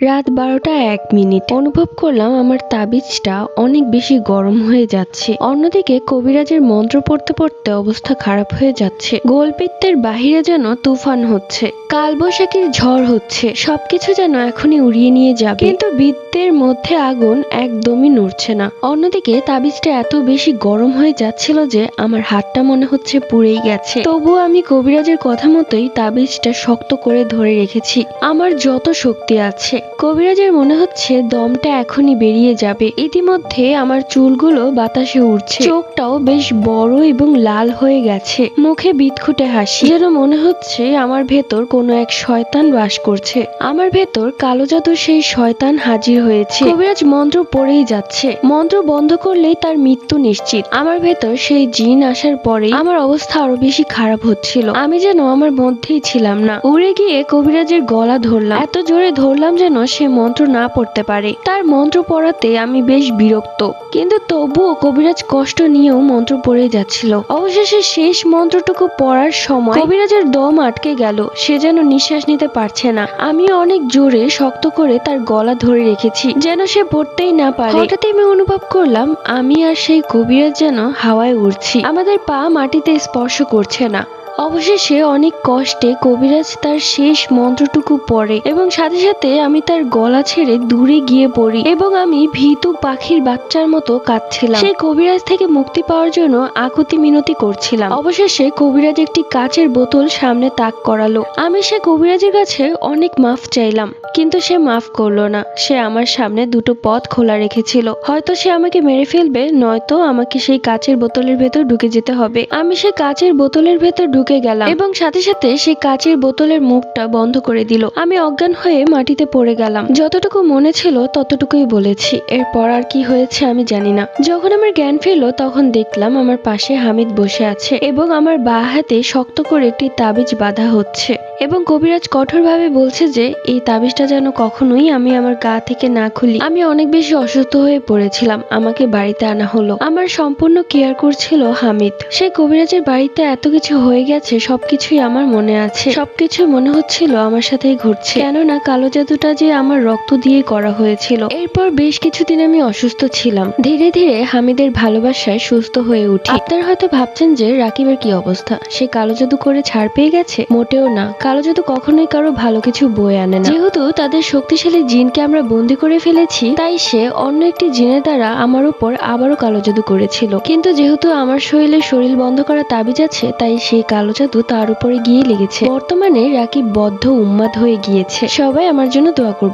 রাত ১২টা ১ মিনিট অনুভব করলাম আমার তাবিজটা অনেক বেশি গরম হয়ে যাচ্ছে। অন্যদিকে কবিরাজের মন্ত্র পড়তে পড়তে অবস্থা খারাপ হয়ে যাচ্ছে। গোলপিত্তের বাহিরে যেন তুফান হচ্ছে, কালবৈশাখীর ঝড় হচ্ছে, সবকিছু যেন এখনই উড়িয়ে নিয়ে যাবে, কিন্তু বৃত্তের মধ্যে আগুন একদমই নড়ছে না। অন্যদিকে তাবিজটা এত বেশি গরম হয়ে যাচ্ছিল যে আমার হাতটা মনে হচ্ছে পুড়েই গেছে। তবুও আমি কবিরাজের কথা মতোই তাবিজটা শক্ত করে ধরে রেখেছি আমার যত শক্তি আছে। কবিরাজের মনে হচ্ছে দমটা এখনই বেরিয়ে যাবে। ইতিমধ্যে আমার চুলগুলো বাতাসে উড়ছে, চোখটাও বেশ বড় এবং লাল হয়ে গেছে, মুখে বিদঘুটে হাসি, যেন মনে হচ্ছে আমার ভেতর কোনো এক শয়তান বাস করছে। আমার ভেতর কালো জাদুর সেই শয়তান হাজির হয়েছে। কবিরাজ মন্ত্র পড়েই যাচ্ছে, মন্ত্র বন্ধ করলেই তার মৃত্যু নিশ্চিত। আমার ভেতর সেই জিন আসার পরে আমার অবস্থা আরো বেশি খারাপ হচ্ছিল। আমি যেন আমার মধ্যেই ছিলাম না। উড়ে গিয়ে কবিরাজের গলা ধরলাম, এত জোরে ধরলাম যেন সে মন্ত্র না পড়তে পারে। তার মন্ত্র পড়াতে আমি বেশ বিরক্ত, কিন্তু তবুও কবিরাজ কষ্ট নিয়েও মন্ত্র পড়ে যাচ্ছিল। অবশেষে শেষ মন্ত্রটুকু পড়ার সময় কবিরাজের দম আটকে গেল, সে যেন নিঃশ্বাস নিতে পারছে না। আমি অনেক জোরে শক্ত করে তার গলা ধরে রেখেছি যেন সে পড়তেই না পারে। হঠাৎ আমি অনুভব করলাম আমি আর সেই কবিরাজ যেন হাওয়ায় উড়ছি, আমাদের পা মাটিতে স্পর্শ করছে না। অবশেষে অনেক কষ্টে কবিরাজ তার শেষ মন্ত্রটুকু পড়ে এবং সাথে সাথে আমি তার গলা ছেড়ে দূরে গিয়ে পড়ি এবং আমি ভীতু পাখির বাচ্চার মতো কাঁদছিলাম। সেই কবিরাজ থেকে মুক্তি পাওয়ার জন্য আকুতি মিনতি করছিলাম। অবশেষে কবিরাজ একটি কাচের বোতল সামনে তাক করালো। আমি সে কবিরাজের কাছে অনেক মাফ চাইলাম, কিন্তু সে মাফ করলো না। সে আমার সামনে দুটো পথ খোলা রেখেছিল, হয়তো সে আমাকে মেরে ফেলবে, নয়তো আমাকে সেই কাচের বোতলের ভেতর ঢুকে যেতে হবে। আমি সেই কাচের বোতলের ভেতর ঢুকে গেলাম এবং সাথে সাথে সেই কাচের বোতলের মুখটা বন্ধ করে দিল। আমি অজ্ঞান হয়ে মাটিতে পড়ে গেলাম। যতটুকু মনে ছিল ততটুকুই বলেছি, এরপর আর কি হয়েছে আমি জানি না। যখন আমার জ্ঞান ফিরলো তখন দেখলাম আমার পাশে হামিদ বসে আছে এবং আমার বাঁ হাতে শক্ত করে একটি তাবিজ বাঁধা হচ্ছে এবং কবিরাজ কঠোরভাবে বলছে যে এই তাবিজটা যেন কখনোই আমি আমার গা থেকে না খুলি। আমি অনেক বেশি অসুস্থ হয়ে পড়েছিলাম, আমাকে বাড়িতে আনা হলো। আমার সম্পূর্ণ কেয়ার করছিল হামিদ। সেই কবিরাজের বাড়িতে এত কিছু হয়ে গেছে, সবকিছুই আমার মনে আছে। সবকিছু মনে হচ্ছিল আমার সাথেই ঘটছে, কেননা কালো জাদুটা যে আমার রক্ত দিয়ে করা হয়েছিল। এরপর বেশ কিছুদিন আমি অসুস্থ ছিলাম। ধীরে ধীরে হামিদের ভালোবাসায় সুস্থ হয়ে উঠি। আপনারা হয়তো ভাবছেন যে রাকিবের কি অবস্থা, সে কালো জাদু করে ছাড় পেয়ে গেছে। মোটেও না, কালো জাদু কখনোই কারো ভালো কিছু বয়ে আনে না। যেহেতু তাদের শক্তিশালী জিনকে আমরা বন্দি করে ফেলেছি, তাই সে অন্য একটি জিনের দ্বারা আমার উপর আবারও কালো জাদু করেছিল। কিন্তু যেহেতু আমার শরীরে শরীর বন্ধ করা তাবিজ আছে, তাই সেই কালো জাদু তার উপরে গিয়ে লেগেছে। বর্তমানে রাকিব বদ্ধ উন্মাদ হয়ে গিয়েছে। সবাই আমার জন্য দোয়া করবে।